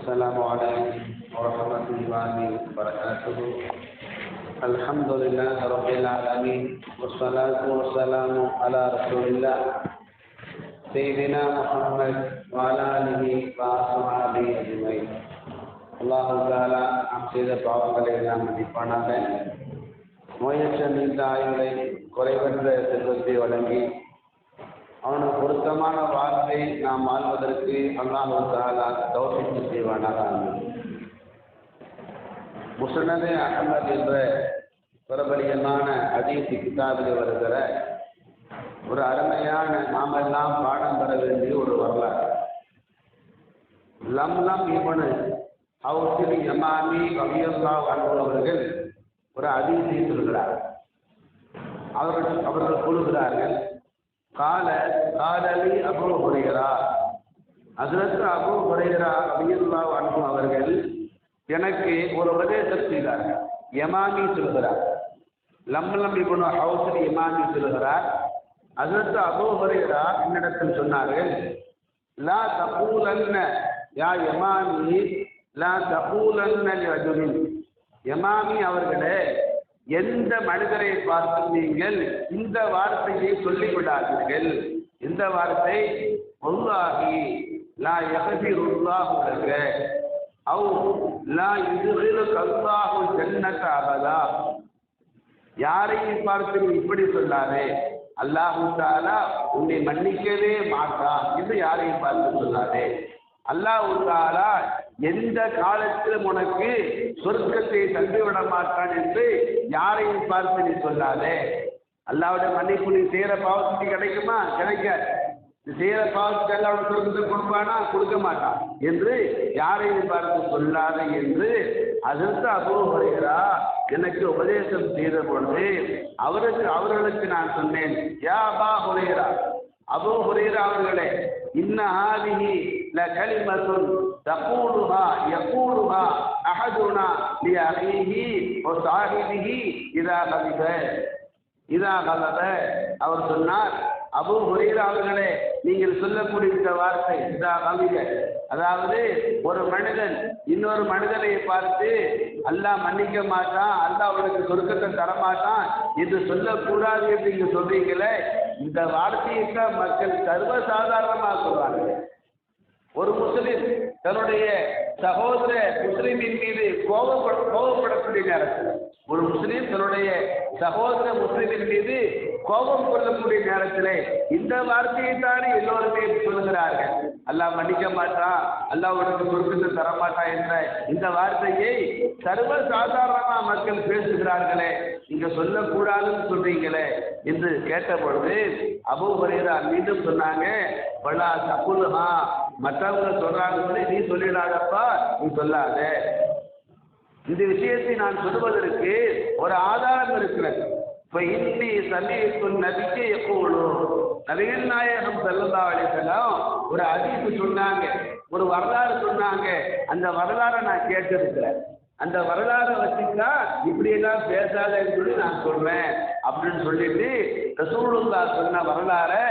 السلام عليكم ورحمة الله وبركاته. الحمد لله رب العالمين والصلاة والسلام على رسول الله سيدنا محمد وعلى آله وصحبه أجمعين. الله تعالى நாம் செய்த பாவங்களை எல்லாம் மன்னிப்பானாக. நோயற்ற நீண்ட ஆயுளை குறைவற்ற செல்வத்தை வழங்கி அவனுக்கு பொருத்தமான வாழ்க்கை நாம் வாழ்வதற்கு அல்லாஹ் தஆலா தௌஃபீக் செய்வானாக. முஸ்னத் அஹ்மத் என்ற பிரபலியமான ஹதீஸ் கிதாபில் வருகிற ஒரு அருமையான நாமெல்லாம் பாடம் பெற வேண்டிய ஒரு வரலாறு. லம்லம் இப்னு ஹவுஸில் யமானி ரலியல்லாஹு அன்ஹு அவர்கள் ஒரு ஹதீஸை சொல்கிறார். அவர்கள் கூறுகிறார்கள், காலலி அபூ ஹுரைரா, ஹஜ்ரத் அபூ ஹுரைரா ரலியல்லாஹு அன்ஹு அவர்கள் எனக்கு ஒரு உபதேசம் செய்தார்கள். யமானி சொல்கிறார், லம்லம் இப்னு ஹவுஸில் யமானி சொல்கிறார், ஹஜ்ரத் அபூ ஹுரைரா என்னிடத்தில் சொன்னார்கள், லா தகூலன்ன யா யமானி லா தகூலன்ன லிரஜுலின். யமானி அவர்களே, எந்த மனிதரை பார்த்து நீங்கள் இந்த வார்த்தையை சொல்லிவிடாதீர்கள். இந்த வார்த்தை வல்லாஹி லா யக்ஃபிருல்லாஹு லக அவ் லா யுத்கிலுக அல்லாஹு ஜன்னத அபதா. யாரையும் பார்த்து இப்படி சொல்லாதே, அல்லாஹு தஆலா உன்னை மன்னிக்கவே மாட்டான் என்று யாரையும் பார்த்து சொல்லாதே. அல்லாஹு தஆலா எந்த காலத்திலும் உனக்கு சொர்க்கத்தை தந்துவிட மாட்டான் என்று யாரையும் பார்த்து நீ சொல்லாதே. அல்லாஹ்வுடைய மன்னிப்பு நீ செய்கிற பாவத்துக்கு கிடைக்குமா? கிடைக்காது. நீ செய்கிற பாவத்துக்கு அல்லாஹ்வுடைய சொர்க்கத்தை கொடுப்பானா? கொடுக்க மாட்டான் என்று யாரையும் பார்த்து சொல்லாதே என்று ஹஜ்ரத் அபூ ஹுரைரா எனக்கு உபதேசம் செய்த பொழுது அவர்களுக்கு நான் சொன்னேன், யா அபா ஹுரைரா, அபூ ஹுரைரா அவர்களே, இன்ன ஹாதிஹி லகலிமத்துன் தகூலுஹா யகூலுஹா அஹதுனா லிஅஹீஹி வ ஸாஹிபிஹி இதா கலப. அவர் சொன்னார், அபூ ஹுரைரா அவர்களே, நீங்கள் சொல்லக்கூடிய இந்த வார்த்தை இதா கலப, அதாவது ஒரு மனிதன் இன்னொரு மனிதனை பார்த்து அல்லாஹ் மன்னிக்க மாட்டான், அல்லாஹ் அவனுக்கு சொர்க்கத்தை தரமாட்டான் என்று சொல்லக்கூடாது என்று நீங்க சொல்றீங்களே, இந்த வார்த்தையை தான் மக்கள் சர்வசாதாரணமாக சொல்றாங்க. ஒரு முஸ்லிம் தன்னுடைய சகோதர முஸ்லிமின் மீது கோபப்படக்கூடிய நேரத்தில், ஒரு முஸ்லிம் தன்னுடைய சகோதர முஸ்லிமின் மீது கோபம் கொள்ளக்கூடிய நேரத்தில் இந்த வார்த்தையை தானே எல்லோருமே சொல்லுகிறார்கள். அல்லாஹ் மன்னிக்க மாட்டான், அல்லாஹ் உனக்கு சொர்க்கத்தை தரமாட்டான் என்ற இந்த வார்த்தையை சர்வசாதாரணமா மக்கள் பேசுகிறார்களே, நீங்க சொல்லக்கூடாதுன்னு சொல்றீங்களே என்று கேட்ட பொழுது அபூ ஹுரைரா மீண்டும் சொன்னாங்க, பலா தகுல்ஹா, மற்றவங்க சொல்றாங்க நீ சொல்லிடாதப்பா, நீ சொல்லாத. இந்த விஷயத்தை நான் சொல்வதற்கு ஒரு ஆதாரம் இருக்கிறது. இப்ப இன்னி சமீபத்து நபிக்கு எப்போதும் நபிகள் நாயகம் ஸல்லல்லாஹு அலைஹி வஸல்லம் ஒரு ஹதீஸ் சொன்னாங்க, ஒரு வரலாறு சொன்னாங்க. அந்த வரலாறை நான் கேட்டிருக்கிறேன். அந்த வரலாறை வச்சுதான் இப்படியெல்லாம் பேசாதன்னு சொல்லி நான் சொல்றேன் அப்படின்னு சொல்லிட்டு ரசூலுல்லாஹ் சொன்ன வரலாறை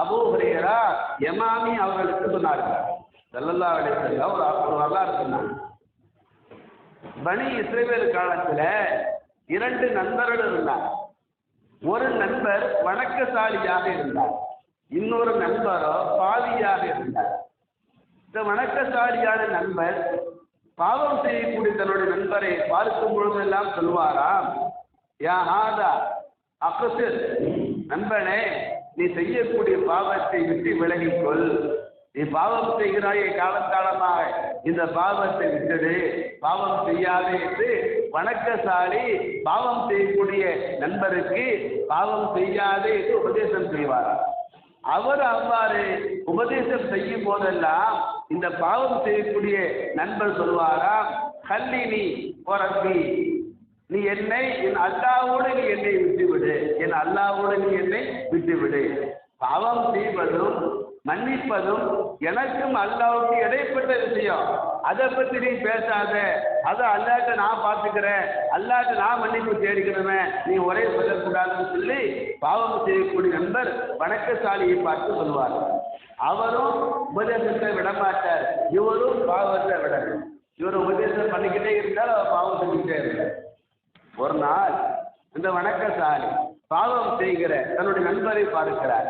அபூ ஹுரைரா யமானி அவர்களுக்கு சொன்னார்கள். ஸல்லல்லாஹு அலைஹி வஸல்லம் ஒரு வரலாறு சொன்னாங்க. பனி இஸ்ரவேல் காலத்துல 2 நண்பர்கள் இருந்தார். ஒரு நண்பர் வணக்கசாலியாக இருந்தார், இன்னொரு நண்பரோ பாவியாக இருந்தார். இந்த வணக்கசாலியான நண்பர் பாவம் செய்யக்கூடிய தன்னுடைய நண்பரை பார்க்கும் பொழுதெல்லாம் சொல்வாராம், யா ஹாதா அக்ஸிர், நண்பனே நீ செய்யக்கூடிய பாவத்தை விட்டு விலகிக்கொள். நீ பாவம் செய்கிறாயே காலகாலமாக, இந்த பாவத்தை விட்டுடு, பாவம் செய்யாதே என்று வணக்கசாலி பாவம் செய்யக்கூடிய நண்பருக்கு பாவம் செய்யாதே என்று உபதேசம் செய்வாரா. அவர் அவ்வாறு உபதேசம் செய்யும் போதெல்லாம் இந்த பாவம் செய்யக்கூடிய நண்பர் சொல்வாராம், கல்லினி ரப்பி, நீ என்னை என் அல்லாஹ்வோடு நீ என்னை விட்டுவிடு, என் அல்லாஹ்வோடு நீ என்னை விட்டுவிடு. பாவம் செய்வதும் மன்னிப்பதும் எனக்கும் அல்லாஹ்வுக்கு இடைப்பட்ட விஷயம். அதை பற்றி நீ பேசாத, அதை அல்லாஹ்ட்ட நான் பார்த்துக்கிறேன், அல்லாஹ்ட்ட நான் மன்னிப்பு தேடிக்கிறேன், நீ ஒரே சொல்லக்கூடாதுன்னு சொல்லி பாவம் செய்யக்கூடிய நண்பர் வணக்கசாலியை பார்த்து சொல்வார். அவரும் உபதேசத்தை விட மாட்டார், இவரும் பாவத்தை விடணும். இவர் உபதேசம் பண்ணிக்கிட்டே இருந்தால் அவர் பாவம் செஞ்சுக்கிட்டே இருந்தார். ஒரு நாள் இந்த வணக்கசாலி பாவம் செய்கிற தன்னுடைய நண்பரை பார்க்கிறார்.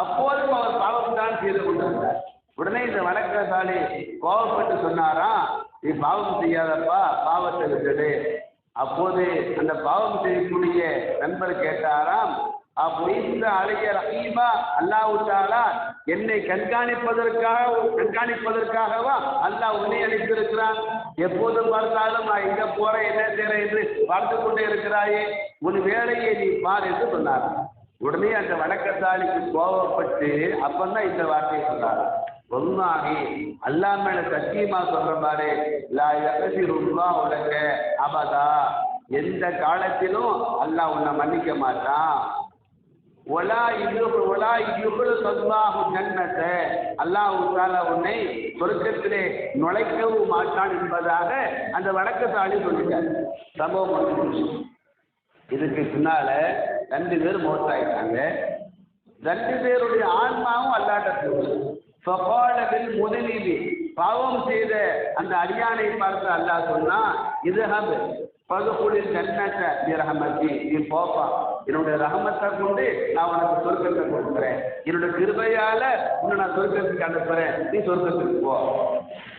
அப்போதும் அவர் பாவம் தான் செய்து கொண்டிருந்தார். உடனே இந்த வணக்கசாலி கோபப்பட்டு சொன்னாராம், நீ பாவம் செய்யாதப்பா, பாவத்தை விட்டுடு. அப்போது அந்த பாவம் செய்யக்கூடிய நண்பர் கேட்டாராம், அலைய ரஹீமா, அல்லாஹ் தஆலா என்னை கண்காணிப்பதற்காகவா அல்லாஹ் உன்னை அழைத்திருக்கிறான்? எப்போது பார்த்தாலும் நான் எங்க போறேன் என்ன செய்றேன் என்று பார்த்து கொண்டே இருக்கிறாயே, உன் வேலையை நீ பார் என்று சொன்னார். உடனே அந்த வணக்கசாலிக்கு கோபப்பட்டு அப்பந்தான் இந்த வார்த்தையை சொன்னார், ஒன்னாகி அல்லாஹ் மேல சத்தியமா சொல்ற மாதிரி லா யக்ஃபிருல்லாஹு லக அபதா, எந்த காலத்திலும் அல்லாஹ் உன்னை மன்னிக்க மாட்டான். அல்லாஹ் தஆலா உன்னை சொர்க்கத்திலே நுழைக்கவும் மாட்டான் என்பதாக அந்த வணக்கசாலி சொல்லிட்டார். சம்பவம் இதுக்கு பின்னால 2 பேர் மௌத்தாயிட்டாங்க. 2 பேருடைய ஆன்மாவும் அல்லாஹ்ட்ட முதலீடு பாவம் செய்த அந்த அடியானை பார்த்து அல்லாஹ் சொன்னா, இது பகுப்புளில் ஜன்னத ரஹமத்தி, நீ போப்பா, என்னுடைய ரஹமத்தை கொண்டு நான் உனக்கு சொர்க்கத்தை கொடுக்குறேன், என்னுடைய கிருபையால உன்னை நான் சொர்க்கத்துக்கு அனுப்புறேன், நீ சொர்க்கத்துக்கு போ.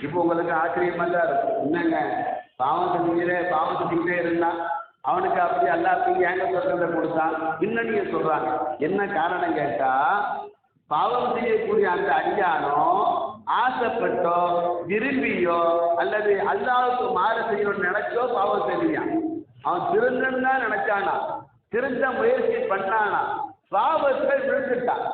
இப்போ உங்களுக்கு ஆச்சரியமா தான் இருக்கும், என்னங்க பாவம் செஞ்சுக்கிட்டே இருந்தான், அவனுக்கு அப்படி அல்லாஹ் ஏங்க சொர்க்கத்தை கொடுத்தான் பின்னணியை சொல்றாங்க. என்ன காரணம் கேட்டா, பாவம் செய்யக்கூடிய அந்த அடியானோ ஆசைப்பட்டோ விரும்பியோ அல்லது அல்லாஹ்வுக்கு மாறு செய்யணும்னு நினைச்சோ பாவம் செய்யான். அவன் திருந்தன்னு தான் நினைச்சானா, திருந்த முயற்சி பண்ணானா, பாவத்தை விழுந்துட்டான்,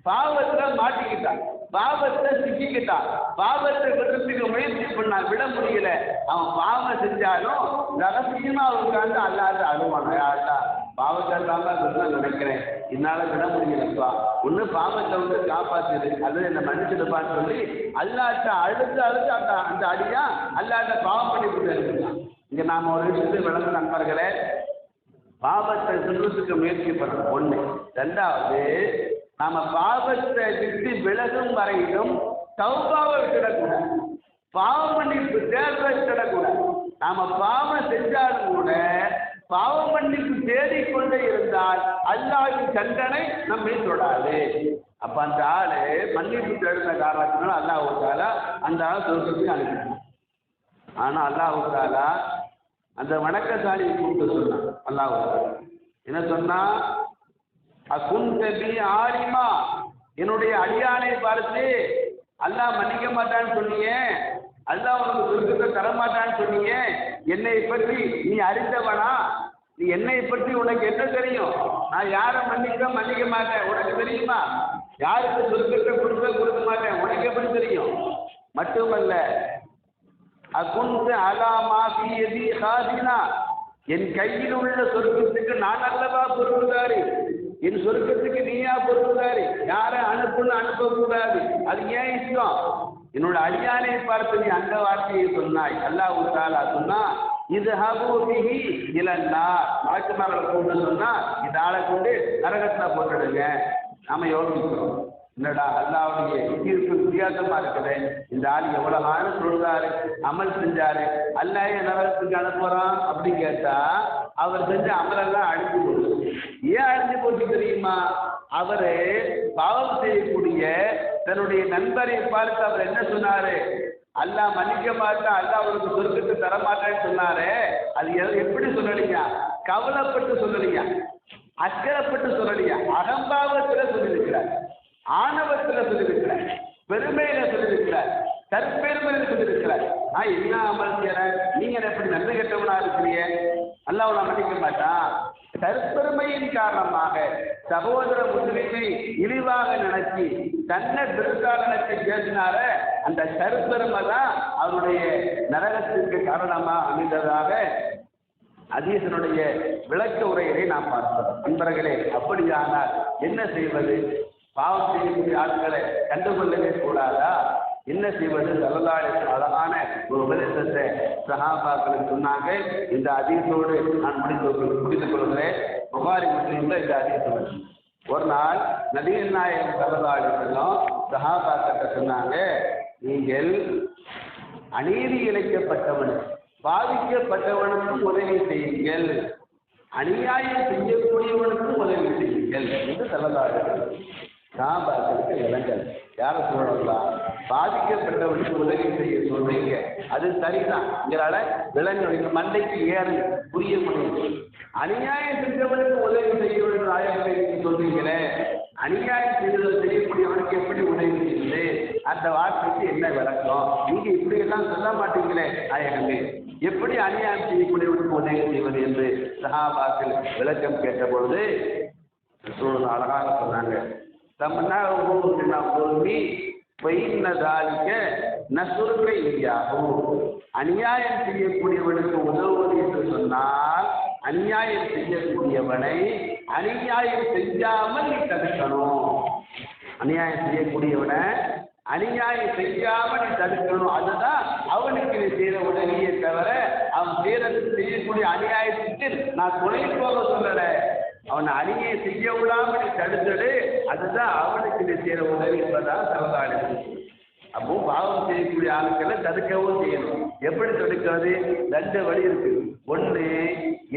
பாவத்தை மாட்டிக்கிட்டான், பாவத்தை சிக்கிக்கிட்டான், பாவத்தை விடுறதுக்கு முயற்சி பண்ணான், விட முடியல. அவன் பாவம் செஞ்சாலும் ரகசியமா உட்கார்ந்து அல்லாத அழுவான, பாவத்தை இல்லாம நினைக்கிறேன், என்னால விட முடியலப்பா, ஒண்ணு பாவத்தை வந்து காப்பாத்துது அல்லது என்ன மன்னிச்சிடுப்பான்னு சொல்லி அல்லாட்ட அழுத்து அந்த அடியா அல்லாட்ட பாவம் பண்ணி கொடுத்துருக்கான். இங்க நாம ஒரு விஷயத்தை விளங்க நண்பர்களே, பாவத்தை சொல்றதுக்கு முயற்சி பண்ணணும் ஒண்ணு. 2வது, நாம பாவத்தை விட்டு விலகும் வரையிலும் தௌபாவை விட்டுடக்கூடாது, பாவ மன்னிப்பு தேடுறத விட்டுடக்கூடாது. நாம பாவம் செஞ்சாலும் கூட பாவ மன்னிப்பு தேடிக்கொண்டே இருந்தால் அல்லாஹ்வின் தண்டனை நம்மை தொடாது. அப்ப அந்த ஆளு மன்னிப்பு தேடின காரணத்தினால அல்லாஹ் தஆலா அந்த ஆள் சொர்க்கத்துக்கு அனுப்பினான். ஆனா அல்லாஹ் தஆலா அந்த வணக்கசாலியை கூப்பிட்டு சொன்னான். அல்லாஹ் என்ன சொன்னா, அகுன்தபி ஆலிமா, என்னுடைய அடியானை பார்த்து அல்லாஹ் மன்னிக்க மாட்டான்னு சொன்னீங்க, அல்லாஹ் உனக்கு சொர்க்கத்தை தரமாட்டான்னு சொன்னீங்க, என்னை பற்றி நீ அறிந்தவனா? நீ என்னை பற்றி உனக்கு என்ன தெரியும்? நான் யாரை மன்னிக்க மாட்டேன் உனக்கு தெரியுமா? யாருக்கு சொர்க்கத்தை கொடுக்க மாட்டேன் உனக்கு எப்படி தெரியும்? மட்டுமல்ல, அகுன்து அலாமா ஃபியதி ஹாதினா, என் கையில் உள்ள சொர்க்கத்துக்கு நான் அல்லவா பொறுப்புதாரி, என் சொர்க்கத்துக்கு நீயா பொறுப்புதாரி, யாரை அனுப்பக்கூடாது, அது ஏன் இஷ்டம்? என்னோட அடியானை பார்த்து நீ அந்த வார்த்தையை சொன்னாய். அல்லாஹ் தஆலா சொன்னா, இது ஹபூபிஹி இலன்னா, மலக்குமார்களை கொண்டு சொன்னா இந்த ஆளை கொண்டு நரகத்துல போட்டுடுங்க. நாம யோசிக்கிறோம், என்னடா அல்லாஹ்வுடைய தீர்ப்பு வித்தியாசமா இருக்குது, இந்த ஆள் எவ்வளவு ஆழம் சொல்றாரு, அமல் செஞ்சாரு, அல்லாஹ் நரகத்துக்கு அனுப்புறான் அப்படின்னு கேட்டா அவர் செஞ்ச அமலெல்லாம் அழிஞ்சு போச்சு. ஏன் அழிஞ்சு போச்சு தெரியுமா? அவரு பாவம் செய்யக்கூடிய தன்னுடைய நண்பரை பார்த்து அவர் என்ன சொன்னாரு, அல்லாஹ் மன்னிக்க மாட்டான், அல்லாஹ் அவருக்கு சொர்க்கத்தை தரமாட்டேன்னு சொன்னாரு. அது எப்படி சொல்லலையா? கவலைப்பட்டு சொல்லலையா, அக்கறைப்பட்டு சொல்லலையா, அகம்பாவத்துல சொல்லியிருக்கிறார், ஆணவத்துல சொல்லியிருக்கிறார், பெருமையில சொல்லியிருக்கிறார், தற்பெருமையில சொல்லியிருக்கிறார். நான் என்ன அமல் செய்யறேன், நீங்க எப்படி நன்மை கெட்டவனா இருக்கிறீங்க, அல்லாஹ் உன்னை மன்னிக்க மாட்டான். தற்பெருமையின் காரணமாக சகோதர முஸ்லிமை இழிவாக நினைச்சி தன்னை பெருசாக நினைச்சு பேசினார, அந்த தற்பெருமை தான் அவருடைய நரகத்திற்கு காரணமா அமைந்ததாக ஹதீஸினுடைய விளக்க உரையிலே நாம் பார்த்தோம். நண்பர்களே, அப்படியானால் என்ன செய்வது? பாவம் செய்யக்கூடிய ஆட்களை கண்டுகொள்ளவே கூடாதா? என்ன செய்வது? ஸல்லல்லாஹு அலைஹி வஸல்லம் அழகான ஒரு உபதேசத்தை சஹாபாக்களுக்கு சொன்னாங்க. இந்த ஹதீஸோடு நான் முடித்துக் கொள்கிறேன். புகாரி முஸ்லிம்ல இந்த ஹதீஸ். ஒரு நாள் நபிகள் நாயகம் ஸல்லல்லாஹு அலைஹி வஸல்லம் சஹாபாக்கிட்ட சொன்னாங்க, நீங்கள் அநீதி இழைக்கப்பட்டவன் பாதிக்கப்பட்டவனுக்கும் உதவி செய்யுங்கள், அநியாயம் செய்யக்கூடியவனுக்கும் உதவி செய்யுங்கள் என்று சொல்லலார்கள். சஹாபாக்களுக்கு விளங்கல். யார சொல்லலாம்? பாதிக்கப்பட்டவனுக்கு உதவி செய்ய சொல்றீங்க, அது சரிதான், எங்களால விளங்க மண்டைக்கு ஏறு புரிய முடியும். அநியாயம் செஞ்சவனுக்கு உதவி செய்ய வேண்டும் ஆயத்தை சொல்றீங்களே, அநியாயம் செய்யக்கூடியவனுக்கு எப்படி உதவி செய்யுது? அந்த வார்த்தைக்கு என்ன விளக்கம்? நீங்க இப்படி எல்லாம் சொல்ல மாட்டீங்களே நாயகமே, எப்படி அநியாயம் செய்யக்கூடியவனுக்கு உதவி செய்வது என்று சஹாபாக்கள் விளக்கம் கேட்ட பொழுது அழகாக சொன்னாங்க. அநியாயம் செய்யக்கூடியவனுக்கு உதவுவது என்று சொன்னால், அநியாயம் செய்யக்கூடியவனை அநியாயம் செய்யாமல் நீ தடுக்கணும். அநியாயம் செய்யக்கூடியவனை அநியாயம் செய்யாமல் நீ தடுக்கணும். அதுதான் அவனுக்கு நீ செய்யற உதவியை தவிர அவன் செய்யக்கூடிய அநியாயத்துக்கு நான் துணை போக சொல்லல. அவனை அணியை செய்ய விடாமல் நீ தடுத்தடு, அதுதான் அவனுக்கு நீ செய்யற உதவி என்பதான் சரதாடு. அப்போ பாவம் செய்யக்கூடிய ஆட்களை தடுக்கவும் செய்யணும். எப்படி தடுக்கிறது? 2 வழி இருக்கு. ஒன்று,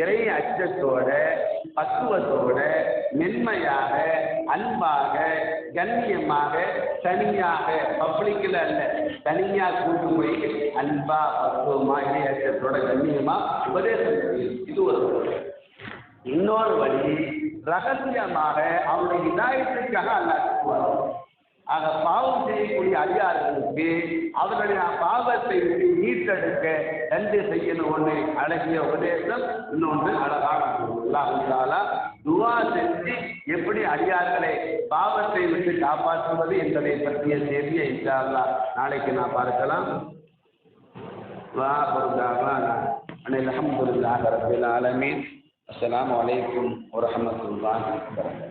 இறை அச்சத்தோட பக்குவத்தோட மென்மையாக அன்பாக கண்ணியமாக தனியாக, பப்ளிக்கில் அல்ல, தனியா கூட்டு போய் அன்பா பக்குவமா இறை அச்சத்தோட கண்ணியமா உபதேசம் செய்யும். இது ஒரு வழி. இன்னொரு வழி, ரகசியமாக அவனுடைய இதாயத்திற்காக அல்லாஹ் வரும். ஆக பாவம் செய்யக்கூடிய அதிகாரிகளுக்கு அவர்களுடைய பாவத்தை மீட்டெடுக்க 2 செய்யணும். ஒன்று அழகிய உபதேசம், இன்னொன்று அழகான துவா செஞ்சு எப்படி அடியார்களை பாவத்தை விட்டு காப்பாற்றுவது என்பதை பற்றிய செய்தியை இன்ஷா அல்லாஹ் நாளைக்கு நான் பார்க்கலாம். அல்ஹம்துலில்லாஹி ரப்பில் ஆலமீன். அஸ்ஸலாமு அலைக்கும் வரஹ்மத்துல்லாஹி வபரகாத்துஹு.